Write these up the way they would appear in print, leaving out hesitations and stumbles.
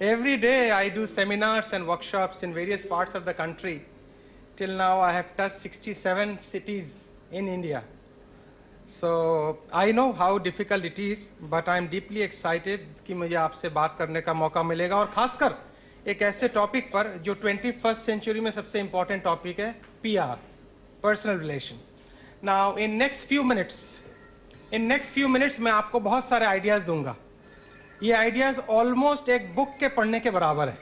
Every day I do seminars and workshops in various parts of the country. Till now I have touched 67 cities in India. So I know how difficult it is, but I am deeply excited कि मुझे आपसे बात करने का मौका मिलेगा, और खासकर एक ऐसे टॉपिक पर जो 21st सेंचुरी में सबसे इंपॉर्टेंट टॉपिक है, PR, personal relation. Now in next few minutes मैं आपको बहुत सारे आइडियाज दूंगा. ये आइडियाज ऑलमोस्ट एक बुक के पढ़ने के बराबर है,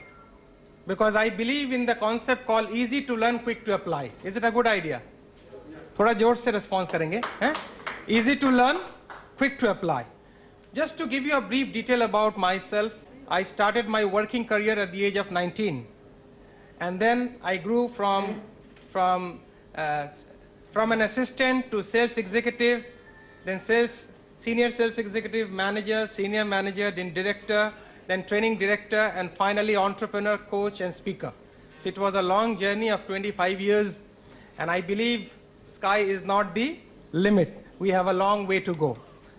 because I believe in the concept call easy to learn quick to apply. Is it a good idea? थोड़ा जोर से रिस्पॉन्स करेंगे. Easy to learn, quick to apply. Just to give you a brief detail about myself, I started my working career at the age of 19, and then I grew from an assistant to sales executive, then senior sales executive, manager, senior manager, then director, then training director, and finally entrepreneur, coach, and speaker. So it was a long journey of 25 years, and I believe sky is not the limit. We have a long way to go.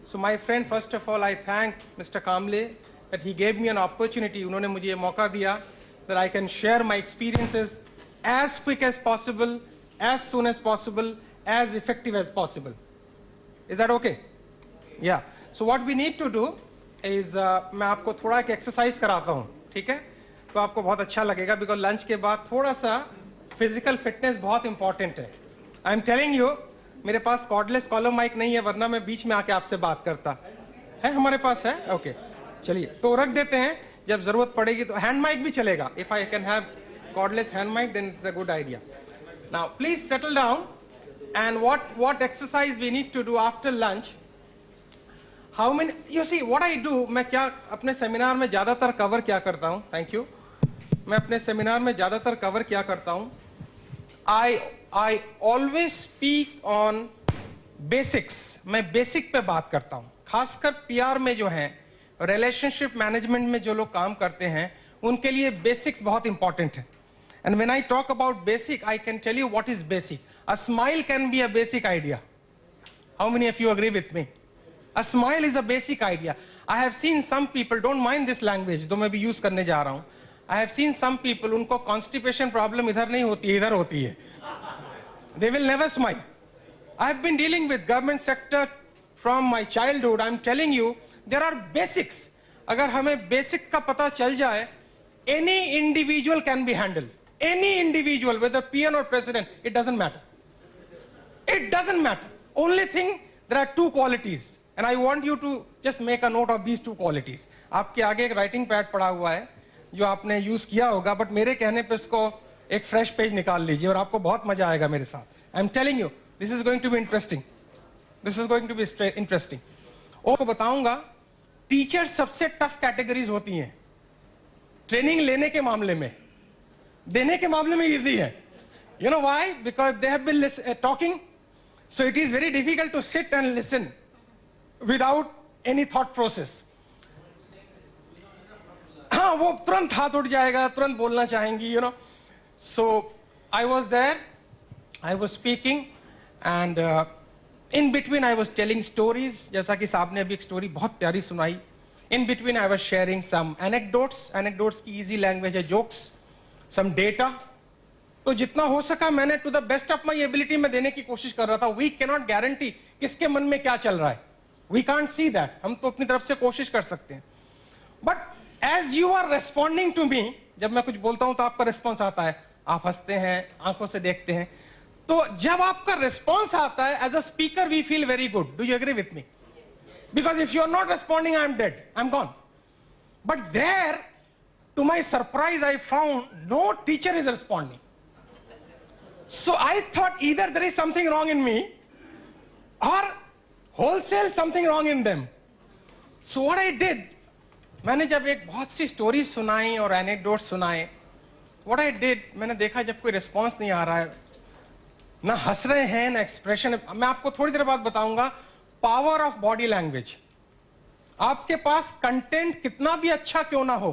So my friend, first of all, I thank Mr. Kamble that he gave me an opportunity. उन्होंने मुझे ये मौका दिया that I can share my experiences as quick as possible, as soon as possible, as effective as possible. Is that okay? Yeah. So what we need to do is मैं आपको थोड़ा एक exercise कराता हूँ, ठीक है? तो आपको बहुत अच्छा लगेगा, because लंच के बाद थोड़ा सा फिजिकल फिटनेस बहुत इंपॉर्टेंट है. आई एम टेलिंग यू, मेरे पास कॉर्डलेस कॉलम माइक नहीं है, वरना मैं बीच में आके आपसे बात करता. है हमारे पास? है ओके. चलिए तो रख देते हैं, जब जरूरत पड़ेगी तो हैंड माइक भी चलेगा. If I can have cordless hand mic then it's a good idea. Now please settle down, and what exercise we need to do after lunch. How many you see what I do. मैं क्या अपने seminar में ज्यादातर cover क्या करता हूं? Thank you. मैं अपने सेमिनार में ज्यादातर कवर क्या करता हूं? I always speak on basics. मैं बेसिक पे बात करता हूँ. खासकर PR में जो है, रिलेशनशिप मैनेजमेंट में जो लोग काम करते हैं, उनके लिए बेसिक्स बहुत इंपॉर्टेंट है. And when I talk about basic, I can tell you what is basic. A smile can be a basic idea. How many of you agree with me? A smile is a basic idea. I have seen some people, don't mind this language, तो मैं भी use करने जा रहा हूँ. I have seen some people, उनको constipation problem इधर नहीं होती है, इधर होती है. They will never smile. I have been dealing with government sector from my childhood. I am telling you, there are basics. अगर हमें basic का पता चल जाए, any individual can be handled. Any individual, whether PM or president, it doesn't matter. It doesn't matter. Only thing, there are two qualities, and I want you to just make a note of these two qualities. आपके आगे एक writing pad पड़ा हुआ है, जो आपने use किया होगा, बट मेरे कहने पे इसको एक फ्रेश पेज निकाल लीजिए और आपको बहुत मजा आएगा मेरे साथ. I am telling you, this is going to be interesting. This is going to be interesting. और बताऊंगा, टीचर सबसे टफ कैटेगरीज होती हैं ट्रेनिंग लेने के मामले में. देने के मामले में इजी है. You know why? Because they have been talking, so it is very difficult to sit and listen without any thought process. हाँ, वो तुरंत हाथ उठ जाएगा, तुरंत बोलना चाहेंगी, you know. So I was there, I was speaking, and in between I was telling stories. जैसा कि साहब ने अभी एक स्टोरी बहुत प्यारी सुनाई. In between I was sharing some anecdotes. Anecdotes की easy language है jokes, some data. तो जितना हो सका मैंने to the best of my ability में देने की कोशिश कर रहा था. We cannot guarantee किसके मन में क्या चल रहा है. We can't see that. हम तो अपनी तरफ से कोशिश कर सकते हैं. But as you are responding to me, जब मैं कुछ बोलता हूं तो आपका रिस्पॉन्स आता है, आप हंसते हैं, आंखों से देखते हैं. तो जब आपका रिस्पॉन्स आता है, as a speaker we feel very good. Do you agree with me? Because if you are not responding, I am dead, I am gone. But there, to my surprise, I found no teacher is responding. So I thought either there is something wrong in me or else something wrong in them. So what I did, मैंने जब एक बहुत सी stories सुनाई और anecdote सुनाए, what I did, मैंने देखा जब कोई रिस्पॉन्स नहीं आ रहा है, ना हंस रहे हैं, ना एक्सप्रेशन. मैं आपको थोड़ी देर बाद बताऊंगा पावर ऑफ बॉडी लैंग्वेज. आपके पास कंटेंट कितना भी अच्छा क्यों ना हो,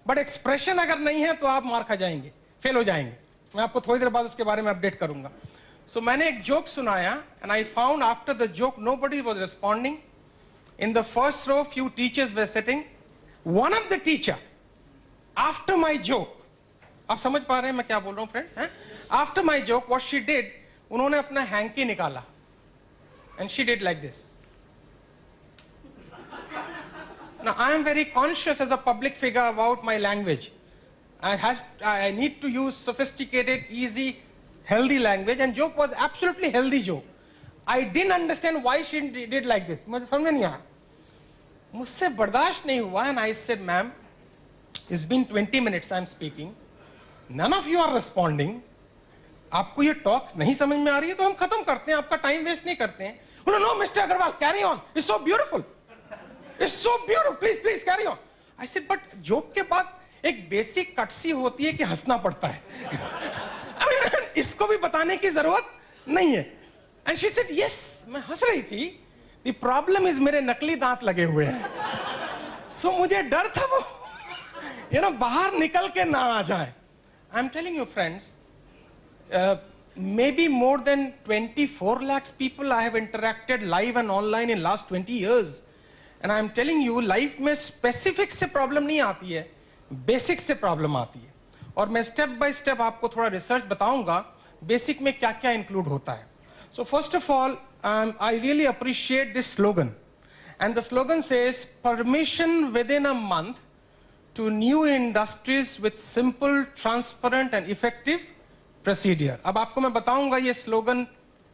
बट एक्सप्रेशन अगर नहीं है तो आप मार खा जाएंगे, फेल हो जाएंगे. मैं आपको थोड़ी देर बाद उसके बारे में अपडेट करूंगा. सो मैंने एक जोक सुनाया, and I found after the joke nobody was responding. In the first row few teachers were sitting. One of the teacher After my joke, आप समझ पा रहे हैं मैं क्या बोल रहा हूँ friend? After my joke, what she did, उन्होंने अपना hanky निकाला, and she did like this. Now I am very conscious as a public figure about my language. I need to use sophisticated, easy, healthy language, and joke was absolutely healthy joke. I didn't understand why she did like this. मुझे समझ में नहीं आया, मुझसे बर्दाश्त नहीं हुआ, and I said, ma'am, it's been 20 minutes I'm speaking, none of you are responding. आपको ये टॉक नहीं समझ में आ रही है तो हम खत्म करते हैं, आपका टाइम वेस्ट नहीं करते हैं. No, Mr. Agarwal, carry on. It's so beautiful. It's so beautiful. Please carry on. I said, but joke के बाद एक बेसिक कटसी होती है कि हंसना पड़ता है. I mean, इसको भी बताने की जरूरत नहीं है. And she said, yes, मैं हंस रही थी. The problem is मेरे नकली दांत लगे हुए हैं. So मुझे डर था वो बाहर निकल के ना आ जाए. I'm telling you friends, maybe more than 24 lakhs people I have interacted live and online in last 20 years. And I'm telling you, life में specific से problem नहीं आती है, basic से problem आती है. और मैं step by step आपको थोड़ा research बताऊंगा, basic में क्या क्या include होता है. So first of all, I really appreciate this slogan. And the slogan says, permission within a month to new industries with simple, transparent and effective procedure. अब आपको मैं बताऊंगा ये स्लोगन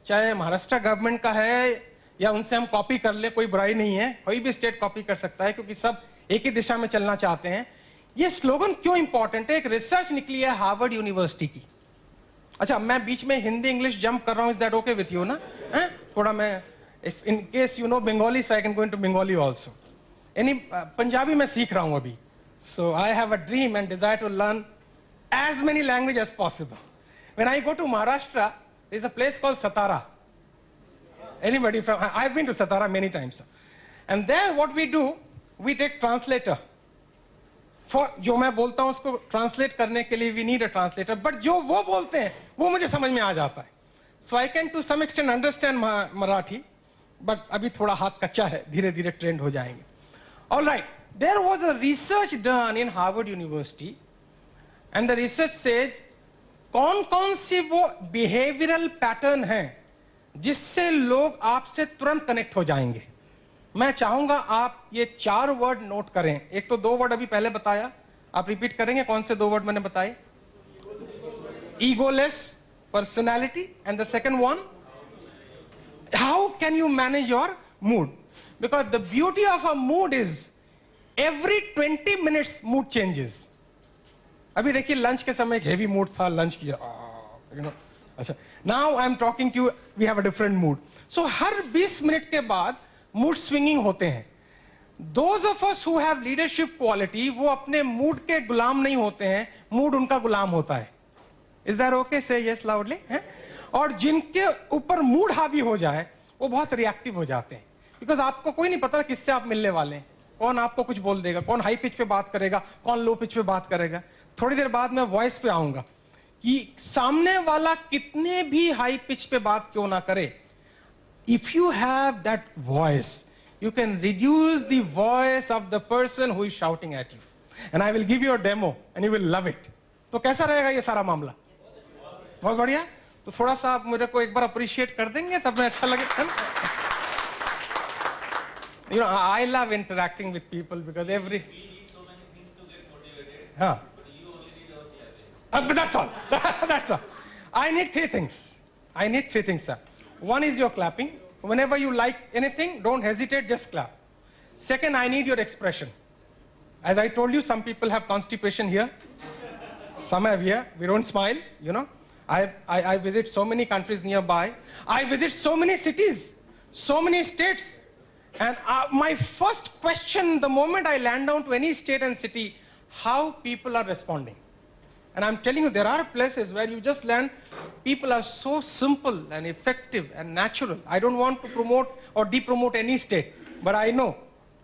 चाहे महाराष्ट्र गवर्नमेंट का है या उनसे हम कॉपी कर ले, कोई बुराई नहीं है, कोई भी स्टेट कॉपी कर सकता है क्योंकि सब एक ही दिशा में चलना चाहते हैं. ये स्लोगन क्यों इंपॉर्टेंट है? एक रिसर्च निकली है हार्वर्ड यूनिवर्सिटी की. अच्छा, मैं बीच में हिंदी इंग्लिश जंप कर रहा हूँ, is that okay with you ना? थोड़ा मैं, if in case you know Bengali, so I can go into Bengali also. Punjabi मैं सीख रहा हूँ अभी. So I have a dream and desire to learn as many languages as possible. When I go to Maharashtra, there is a place called Satara. Anybody from? I've been to Satara many times. And there what we do, we take translator. For जो मैं बोलता हूँ उसको translate करने के लिए we need a translator. But जो वो बोलते हैं वो मुझे समझ में आ जाता है. So I can to some extent understand Marathi, but अभी थोड़ा हाथ कच्चा है, धीरे धीरे ट्रेंड हो जाएंगे. All right. There was a research done in Harvard University, and the research says कौन सी वो behavioral pattern हैं जिससे लोग आपसे तुरंत कनेक्ट हो जाएंगे. मैं चाहूंगा आप ये 4 वर्ड नोट करें. एक तो 2 वर्ड अभी पहले बताया, आप रिपीट करेंगे? कौन से 2 वर्ड मैंने बताए? Egoless personality, and the second one, how can you manage your mood? Because the beauty of a mood is every 20 minutes mood changes. अभी देखिए लंच के समय एक हेवी मूड था, लंच किया, अच्छा, now I am talking to you, we have a different mood. So her 20 minute के बाद मूड स्विंगिंग होते हैं. Those of us who have leadership quality, वो अपने मूड के गुलाम नहीं होते हैं, मूड उनका गुलाम होता है. Is that okay? Say yes loudly. और जिनके ऊपर मूड हावी हो जाए वो बहुत रिएक्टिव हो जाते हैं, बिकॉज आपको कोई नहीं पता किससे आप मिलने वाले हैं, कौन आपको कुछ बोल देगा, कौन हाई पिच पे बात करेगा, कौन लो पिच पे बात करेगा. थोड़ी देर बाद मैं वॉइस पे आऊंगा कि सामने वाला कितने भी हाई पिच पे बात क्यों ना करे, if you have that voice you can reduce the voice of the person who is shouting at you. And I will give you a demo and you will love it. तो कैसा रहेगा ये सारा मामला? बहुत बढ़िया. तो थोड़ा सा आप मुझे को एक बार अप्रिशिएट कर देंगे तब मैं अच्छा लगे, है ना? You know, I love interacting with people because every. We need so many things to get motivated. Huh. But you only need our collaboration. But that's all. That's all. I need 3 things. Sir. One is your clapping. Whenever you like anything, don't hesitate, just clap. Second, I need your expression. As I told you, some people have constipation here. Some have here. We don't smile, you know. I visit so many countries nearby. I visit so many cities, so many states. And my first question the moment I land down to any state and city, how people are responding. And I'm telling you, there are places where you just land, people are so simple and effective and natural. I don't want to promote or de-promote any state, but I know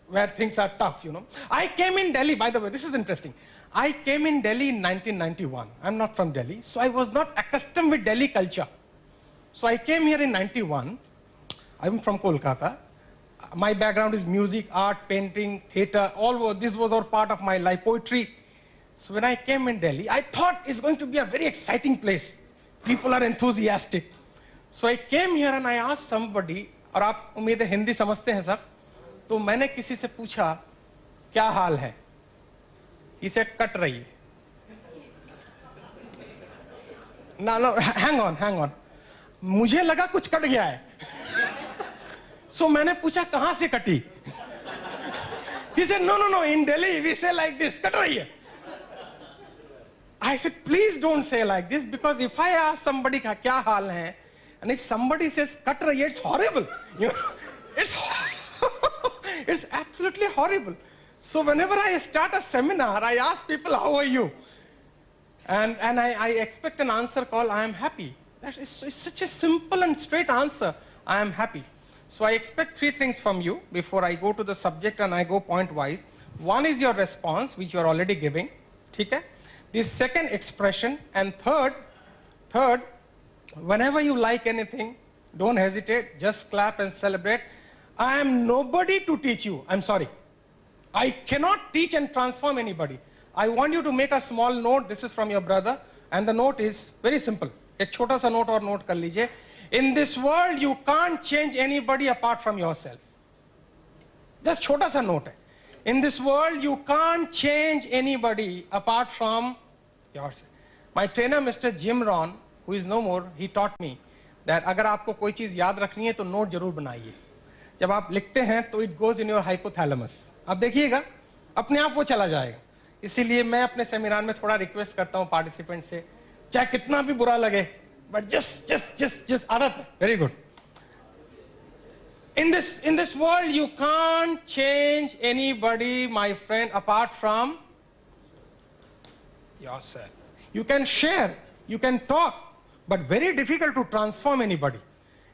where things are tough, you know. I came in Delhi, by the way, this is interesting. I came in Delhi in 1991. I'm not from Delhi, so I was not accustomed with Delhi culture. So I came here in 91. I'm from Kolkata. My background is music, art, painting, theater, all this was all part of my life, poetry. So when I came in Delhi, I thought it's going to be a very exciting place. People are enthusiastic. So I came here and I asked somebody, और आप उम्मीद है हिंदी समझते हैं सब, तो मैंने किसी से पूछा क्या हाल है? He said कट रही है. No, hang on. मुझे लगा कुछ कट गया है. So मैंने पूछा कहां से कटी? He said no, in Delhi we say like this, cut रही है. I said please don't say like this, because if I ask somebody का क्या हाल है, and if somebody says cut रही है, it's horrible. You know, it's absolutely horrible. So whenever I start a seminar, I ask people, how are you? And I expect an answer called, I am happy. That is such a simple and straight answer. I am happy. So I expect three things from you before I go to the subject and I go point wise. One is your response, which you are already giving. Okay? The second, expression. And third, whenever you like anything, don't hesitate, just clap and celebrate. I am nobody to teach you. I'm sorry. I cannot teach and transform anybody. I want you to make a small note. This is from your brother, and the note is very simple. एक छोटा सा note और note कर लीजिए. In this world, you can't change anybody apart from yourself. Just छोटा सा note है. In this world, you can't change anybody apart from yourself. My trainer, Mr. Jim Rohn, who is no more, he taught me that अगर आपको कोई चीज याद रखनी है तो note जरूर बनाइए. जब आप लिखते हैं तो it goes in your hypothalamus. आप देखिएगा अपने आप वो चला जाएगा. इसीलिए मैं अपने सेमिनार में थोड़ा रिक्वेस्ट करता हूं पार्टिसिपेंट से, चाहे कितना भी बुरा लगे, but just आदत है. Very good. In this world you can't change anybody, my friend, apart from yourself. You can share, you can talk, but very difficult to transform anybody.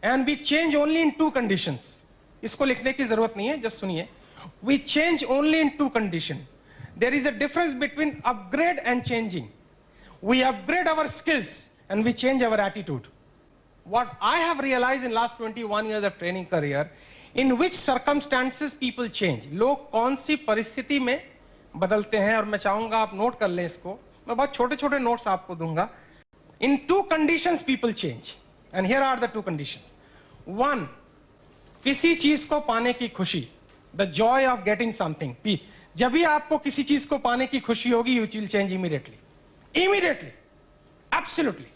And we change only in two conditions. इसको लिखने की जरूरत नहीं है, just सुनिए. We change only in two conditions. There is a difference between upgrade and changing. We upgrade our skills and we change our attitude. What I have realized in last 21 years of training career, in which circumstances people change. लोग कौन सी परिस्थिति में बदलते हैं, और मैं चाहूंगा आप नोट कर लें इसको. मैं बहुत छोटे-छोटे नोट्स आपको दूंगा. In two conditions people change, and here are the two conditions. One, किसी चीज को पाने की खुशी, the joy of getting something. जब भी आपको किसी चीज को पाने की खुशी होगी, you will change immediately, absolutely.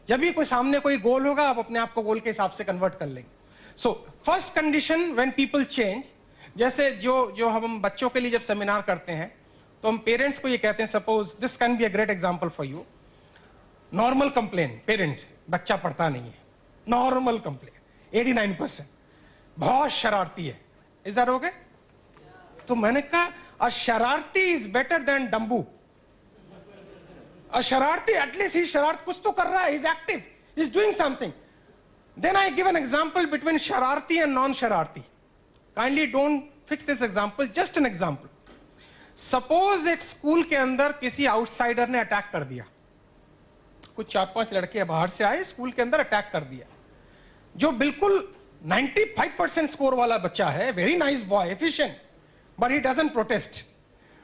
जब भी कोई सामने कोई गोल होगा, आप अपने आप को गोल के हिसाब से कन्वर्ट कर लेंगे. So first condition when people change, जैसे जो हम बच्चों के लिए जब सेमिनार करते हैं तो हम पेरेंट्स को ये कहते हैं, suppose this can be a great example for you. Normal complain, parents, बच्चा पढ़ता नहीं है, नॉर्मल कंप्लेन 89%, बहुत शरारती है. Is that okay? तो मैंने कहा अ शरारती is better than dumbo. A शरारती एटलीस्ट ही शरारत कुछ तो कर रहा है, is active, is doing something. Then I give an example between शरारती एंड नॉन शरारती. Kindly don't fix this example, just an example. Suppose एक स्कूल के अंदर किसी आउटसाइडर ने अटैक कर दिया. कुछ 4-5 लड़के बाहर से आए, स्कूल के अंदर अटैक कर दिया. जो बिल्कुल 95% स्कोर वाला बच्चा है, very nice boy, efficient, but he doesn't protest.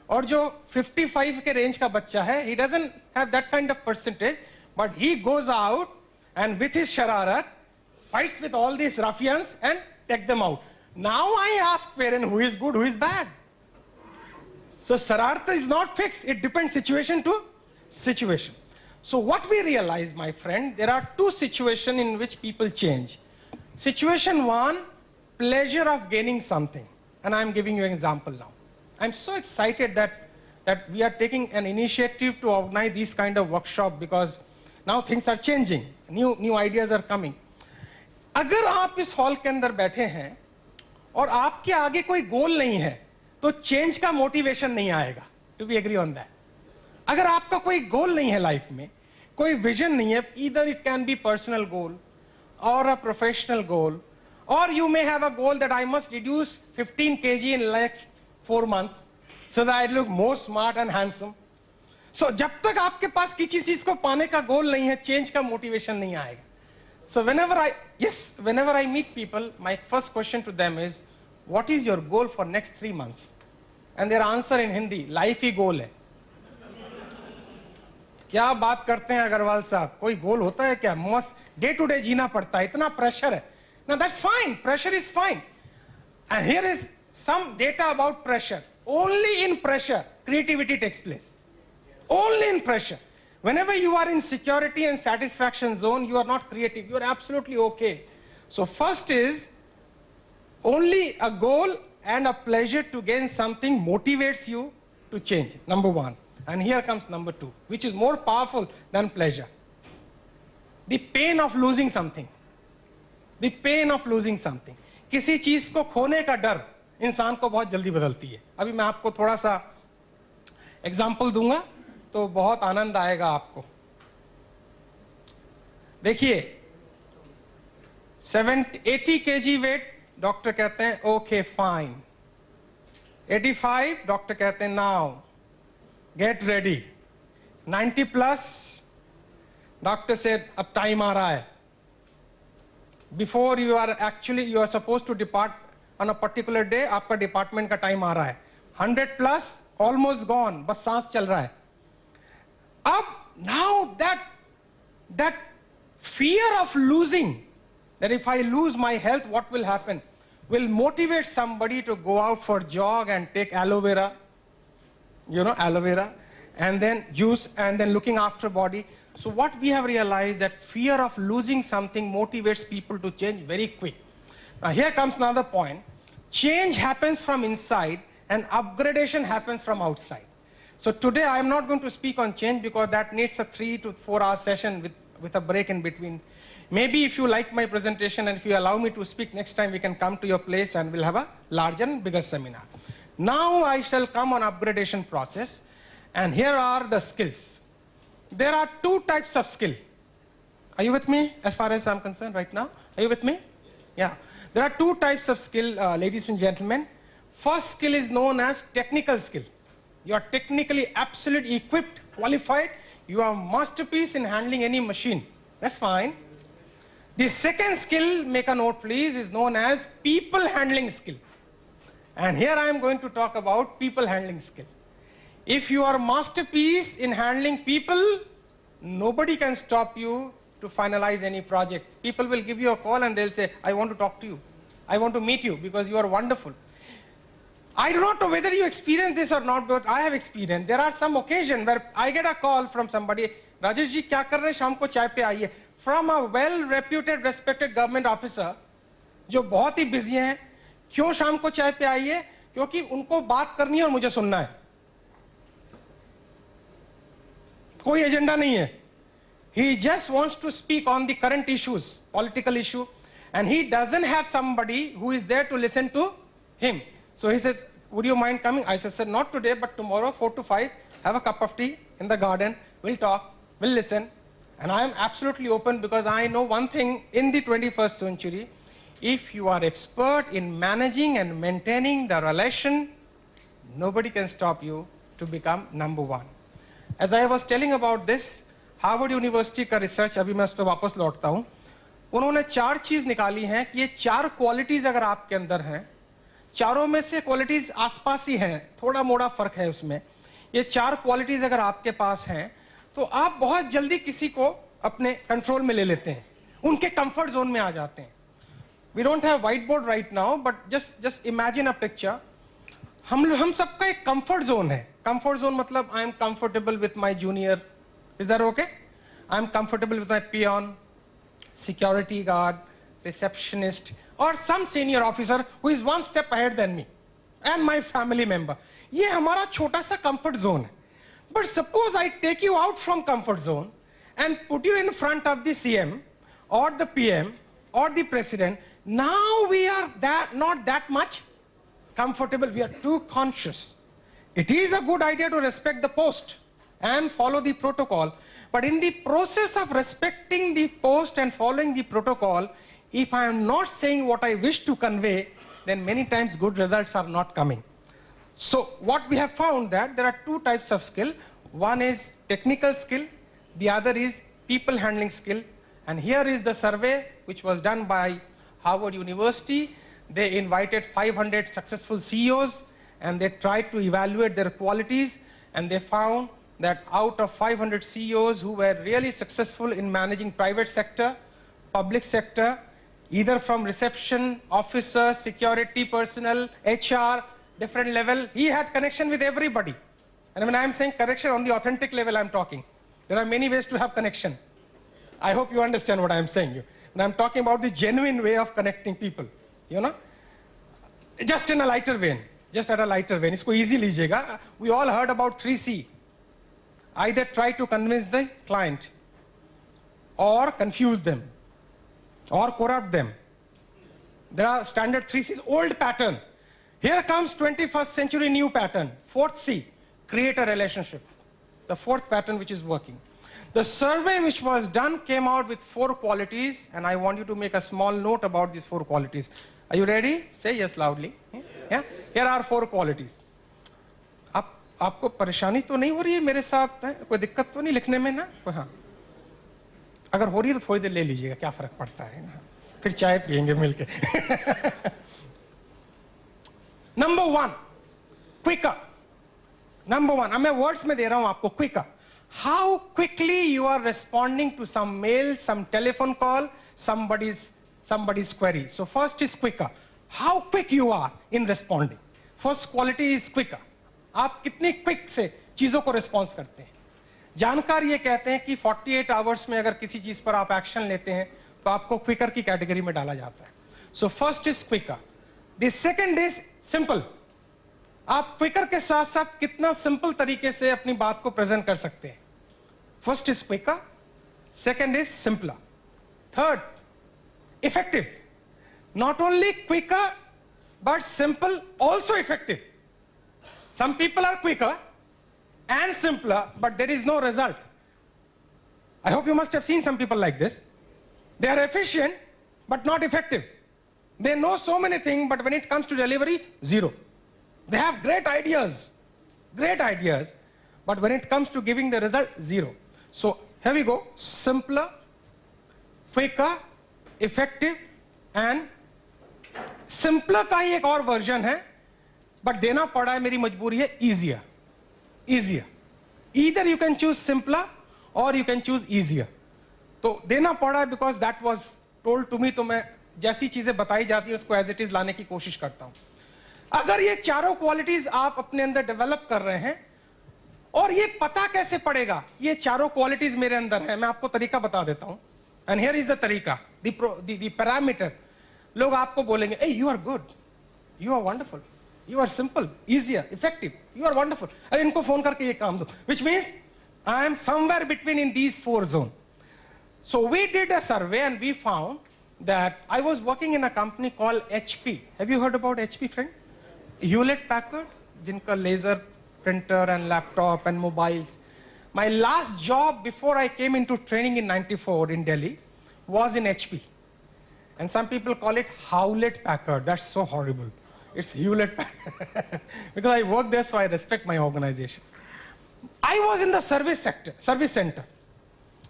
और जो 55 के रेंज का बच्चा है, he doesn't have that kind of percentage, but he goes out and with his shararat fights with all these ruffians and take them out. Now I ask parent, who is good, who is bad? So shararat is not fixed, it depends situation to situation. So what we realize, my friend, there are two situations in which people change. Situation one, pleasure of gaining something, and I am giving you an example now. I'm so excited that we are taking an initiative to organize these kind of workshop, because now things are changing, new ideas are coming. अगर आप इस hall के अंदर बैठे हैं और आपके आगे कोई गोल नहीं है, तो चेंज का मोटिवेशन नहीं आएगा. To be agree on that. अगर आपका कोई गोल नहीं है लाइफ में, कोई विजन नहीं है, either it can be personal goal or a professional goal, or you may have a goal that I must reduce 15 kg in next 4 months so that I look more smart and handsome. So जब तक आपके पास किसी चीज को पाने का गोल नहीं है, चेंज का मोटिवेशन नहीं आएगा. So whenever I meet people, my first question to them is, what is your goal for next 3 months? And their answer in Hindi, life he goal है. क्या बात करते हैं अग्रवाल साहब, कोई गोल होता है क्या? मस्त डे टू डे जीना पड़ता है, इतना प्रेशर है. Now that's fine, pressure is fine. And here is some data about pressure. Only in pressure, creativity takes place. Only in pressure. Whenever you are in security and satisfaction zone, you are not creative. You are absolutely okay. So first is only a goal and a pleasure to gain something motivates you to change. Number one. And here comes number two, which is more powerful than pleasure. The pain of losing something. The pain of losing something. किसी चीज को खोने का डर इंसान को बहुत जल्दी बदलती है. अभी मैं आपको थोड़ा सा एग्जाम्पल दूंगा तो बहुत आनंद आएगा आपको. देखिए 80 kg वेट, डॉक्टर कहते हैं ओके फाइन. 85 डॉक्टर कहते हैं now get ready. 90 plus doctor से अब टाइम आ रहा है. Before you are supposed to depart on a particular day, आपका डिपार्टमेंट का टाइम आ रहा है. 100 plus almost gone, बस सांस चल रहा है. अब now that fear of losing, that if I lose my health, what will happen, will motivate somebody to go out for jog and take aloe vera, aloe vera, and then juice, and then looking after body. So what we have realized that fear of losing something motivates people to change very quick. Now here comes another point. Change happens from inside and upgradation happens from outside. So today I am not going to speak on change because that needs a 3 to 4 hour session with a break in between. Maybe if you like my presentation and if you allow me to speak next time, we can come to your place and we'll have a larger and bigger seminar. Now I shall come on upgradation process, and here are the skills. There are 2 types of skill. Are you with me as far as I'm concerned right now? Are you with me? Yeah. There are 2 types of skill, ladies and gentlemen. First skill is known as technical skill. You are technically absolutely equipped, qualified. You are masterpiece in handling any machine. That's fine. The second skill, make a note please, is known as people handling skill. And here I am going to talk about people handling skill. If you are masterpiece in handling people, nobody can stop you to finalize any project. People will give you a call and they'll say, I want to talk to you. I want to meet you because you are wonderful. I do not know whether you experience this or not, but I have experienced. There are some occasions where I get a call from somebody, Rajesh ji, kya kar rahe, sham ko chai pe aaiye, from a well-reputed, respected government officer, जो बहुत ही busy हैं. क्यों शाम को चाय पे आइए? क्योंकि उनको बात करनी है और मुझे सुनना है. कोई एजेंडा नहीं है. He just wants to speak on the current issues, political issue, and he doesn't have somebody who is there to listen to him. So he says, would you mind coming? I said, sir, not today, but tomorrow, 4 to 5, have a cup of tea in the garden. We'll talk, we'll listen. And I am absolutely open because I know one thing in the 21st century, if you are expert in managing and maintaining the relation, nobody can stop you to become number one. As I was telling about this, Harvard University का research, अभी मैं उस पर वापस लौटता हूँ. उन्होंने 4 चीज निकाली हैं कि ये 4 क्वालिटीज अगर आपके अंदर हैं, चारों में से क्वालिटीज आसपास ही हैं, थोड़ा मोड़ा फर्क है उसमें. ये 4 क्वालिटीज अगर आपके पास हैं तो आप बहुत जल्दी किसी को अपने कंट्रोल में ले लेते हैं, उनके कंफर्ट जोन में आ जाते हैं. We don't have whiteboard right now, but just imagine a picture. हम सबका एक कंफर्ट जोन है. कंफर्ट जोन मतलब I am comfortable with my junior. Is that okay? I am comfortable with my peon, security guard, receptionist, or some senior officer who is one step ahead than me, and my family member. ये हमारा छोटा सा comfort zone है. But suppose I take you out from comfort zone and put you in front of the CM or the PM or the president. Now we are not that much comfortable. We are too conscious. It is a good idea to respect the post and follow the protocol. But in the process of respecting the post and following the protocol, if I am not saying what I wish to convey, then many times good results are not coming. So what we have found that there are 2 types of skill. One is technical skill, the other is people handling skill. And here is the survey which was done by Harvard University. They invited 500 successful CEOs and they tried to evaluate their qualities, and they found that out of 500 CEOs who were really successful in managing private sector, public sector, either from reception, officer, security personnel, HR, different level, he had connection with everybody. And when I'm saying connection on the authentic level, I'm talking. There are many ways to have connection. I hope you understand what I'm saying. And I'm talking about the genuine way of connecting people, you know. Just in a lighter vein, just at a lighter vein. Isko easy lijiyega. We all heard about 3C. Either try to convince the client, or confuse them, or corrupt them. There are standard 3C's, old pattern. Here comes 21st century new pattern. 4th C, create a relationship. The 4th pattern which is working. The survey which was done came out with 4 qualities, and I want you to make a small note about these 4 qualities. Are you ready? Say yes loudly. Yeah? Here are 4 qualities. आपको परेशानी तो नहीं हो रही है मेरे साथ? कोई दिक्कत तो नहीं लिखने में ना? हाँ, अगर हो रही है तो थोड़ी देर ले लीजिएगा, क्या फर्क पड़ता है ना? फिर चाय पियेंगे मिलके. Number 1, quicker. Number 1, अब मैं वर्ड्स में दे रहा हूं आपको. Quicker. How quickly you are responding to some mail, some telephone call, somebody's query. So first is quicker. How quick you are in responding. First quality is quicker. आप कितनी quick से चीजों को रिस्पॉन्स करते हैं. जानकार ये कहते हैं कि 48 आवर्स में अगर किसी चीज पर आप एक्शन लेते हैं तो आपको क्विकर की कैटेगरी में डाला जाता है. So first is quicker. The second is simple. आप क्विकर के साथ साथ कितना सिंपल तरीके से अपनी बात को प्रेजेंट कर सकते हैं. First is quicker, second is simpler. Third, effective. Not only quicker but simple, also effective. Some people are quicker and simpler, but there is no result. I hope you must have seen some people like this. They are efficient, but not effective. They know so many things, but when it comes to delivery, zero. They have great ideas, but when it comes to giving the result, zero. So here we go. Simpler, quicker, effective, and simpler का ही एक और version है. But देना पड़ा है, मेरी मजबूरी है, easier. Either you can choose simpler or you can choose easier. तो देना पड़ा है because that was told to me. तो मैं जैसी चीजें बताई जाती है उसको as it is लाने की कोशिश करता हूं. अगर ये चारों क्वालिटीज आप अपने अंदर डेवलप कर रहे हैं, और ये पता कैसे पड़ेगा ये चारों क्वालिटीज मेरे अंदर है, मैं आपको तरीका बता देता हूं. एंड हियर इज द तरीका, द पैरामीटर. लोग आपको बोलेंगे, hey, you are good, you are wonderful, you are simple, easier, effective, you are wonderful. अरे इनको फोन करके ये काम दो. Which means I am somewhere between in these 4 zones. So we did a survey and we found that I was working in a company called HP. Have you heard about HP, friend? Hewlett Packard, जिनका laser printer and laptop and mobiles. My last job before I came into training in 94 in Delhi was in HP. And some people call it Hewlett Packard. That's so horrible. It's Hewlett Packard. Because I work there, so I respect my organization. I was in the service center.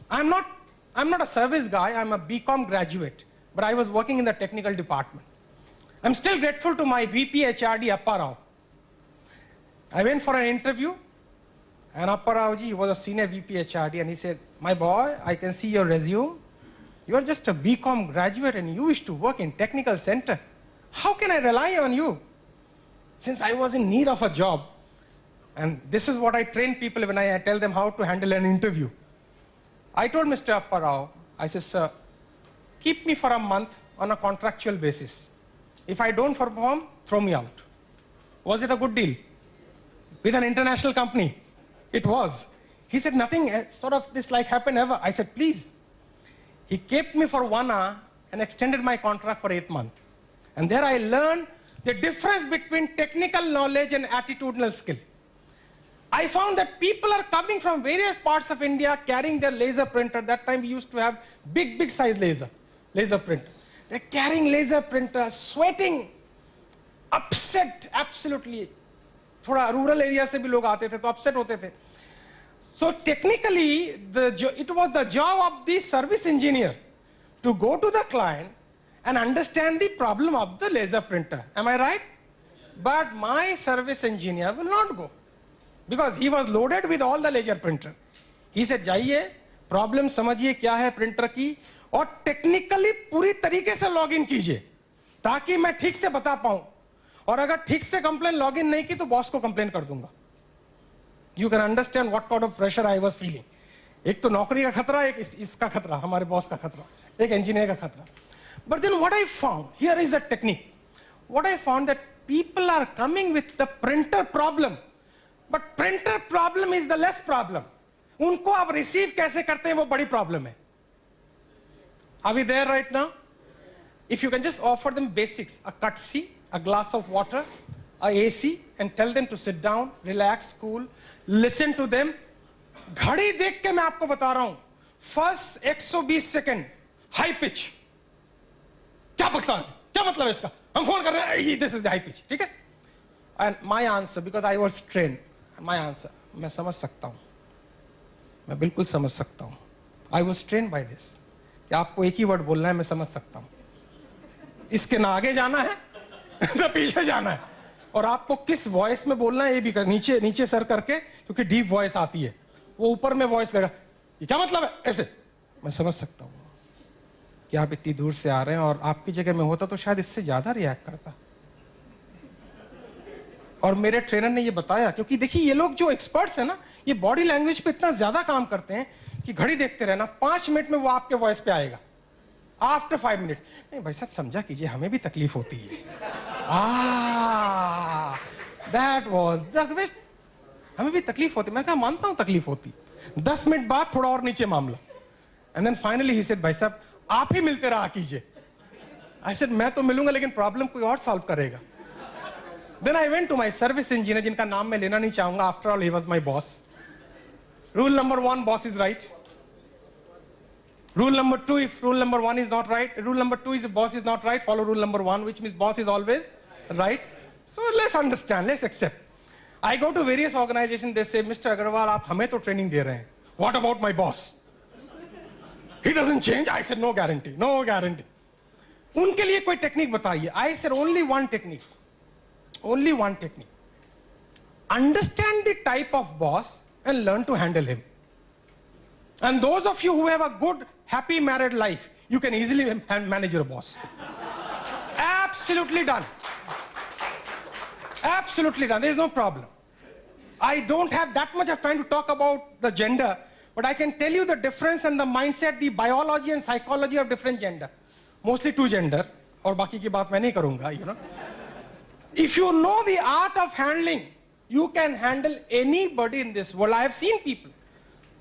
I'm not a service guy, I'm a BCom graduate, but I was working in the technical department. I'm still grateful to my VP HRD, Appa Rao. I went for an interview, and Appa Rao ji, he was a senior VP HRD, and he said, my boy, I can see your resume. You are just a BCom graduate and you wish to work in technical center. How can I rely on you? Since I was in need of a job. And this is what I train people when I tell them how to handle an interview. I told Mr. Appa Rao, I said, sir, keep me for a month on a contractual basis. If I don't perform, throw me out. Was it a good deal? With an international company? It was. He said, nothing sort of this like happened ever. I said, please. He kept me for 1 hour and extended my contract for 8 months. And there I learned the difference between technical knowledge and attitudinal skill. I found that people are coming from various parts of India carrying their laser printer. That time we used to have big size laser printer. They're carrying laser printer, sweating, upset, absolutely. थोड़ा rural area से भी लोग आते थे तो upset होते थे. So technically, it was the job of the service engineer to go to the client and understand the problem of the laser printer. Am I right? But my service engineer will not go. because he was loaded with all the laser printer. He said, जाइए, problem समझिए क्या है printer की, और technically पूरी तरीके से log in कीजिए ताकि मैं ठीक से बता पाऊं, और अगर ठीक से कंप्लेन लॉग इन नहीं की तो बॉस को कंप्लेन कर दूंगा. You can understand what kind of pressure I was feeling. एक तो नौकरी का खतरा, एक इसका खतरा, हमारे बॉस का खतरा, एक इंजीनियर का खतरा. But then what I found, here is a technique. What I found that people are coming with the printer problem, but printer problem is the less problem. उनको आप रिसीव कैसे करते हैं वो बड़ी प्रॉब्लम है. Are we there right now? If you can just offer them basics, a cutsy, a glass of water, a AC, and tell them to sit down, relax, cool, listen to them. घड़ी देख के मैं आपको बता रहा हूं, first 120 second high pitch. क्या पता है, क्या मतलब है इसका? हम फोन कर रहे हैं, this is the high pitch, ठीक है. And my answer, because I was trained, my answer, मैं समझ सकता हूं, मैं बिल्कुल समझ सकता हूं. I was trained by this कि आपको एक ही वर्ड बोलना है, मैं समझ सकता हूं. इसके ना आगे जाना है ना पीछे जाना है, और आपको किस वॉइस में बोलना है ये भी नीचे नीचे सर करके, क्योंकि डीप वॉइस आती है. वो ऊपर में वॉइस करेगा, ये क्या मतलब है, ऐसे. मैं समझ सकता हूं कि आप इतनी दूर से आ रहे हैं, और आपकी जगह में होता तो शायद इससे ज्यादा रिएक्ट करता. और मेरे ट्रेनर ने ये बताया, क्योंकि देखिए ये लोग जो एक्सपर्ट्स हैं ना, ये बॉडी लैंग्वेज पे इतना ज्यादा काम करते हैं कि घड़ी देखते रहना, 5 मिनट में वो आपके वॉइस पे आएगा. आफ्टर 5 मिनट, नहीं भाई साहब समझा कीजिए, हमें भी तकलीफ होती है. That was the best. हमें भी तकलीफ होती. मैं कहा मानता हूं तकलीफ होती. 10 मिनट बाद थोड़ा और नीचे मामला. And then finally he said, भाई साहब आप ही मिलते रहा कीजिए. आई सेड मैं तो मिलूंगा लेकिन प्रॉब्लम कोई और सॉल्व करेगा. Then I went to my service engineer, जिनका नाम मैं लेना नहीं चाहूंगा, after all he was my boss. Rule number 1, boss is right. Rule number 2, if rule number 1 is not right, rule number 2 is if boss is not right, follow rule number 1, which means boss is always right. So let's understand, let's accept. I go to various organizations, they say, Mr. Agarwal, आप हमें तो training दे रहे हैं, what about my boss? He doesn't change. I said no guarantee, no guarantee. उनके लिए कोई technique बताइए. I said only one technique, only one technique. Understand the type of boss and learn to handle him. And those of you who have a good, happy married life, you can easily manage your boss. Absolutely done. Absolutely done. There is no problem. I don't have that much of time to talk about the gender, but I can tell you the difference and the mindset, the biology and psychology of different gender. Mostly 2 gender, और बाकी की बात मैं नहीं करूंगा, you know. If you know the art of handling, you can handle anybody in this world. I have seen people.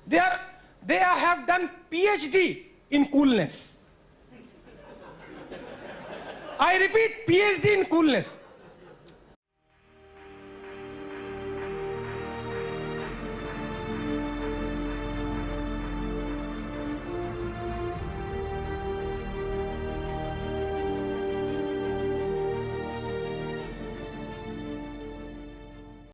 They have done PhD in coolness. I repeat, PhD in coolness.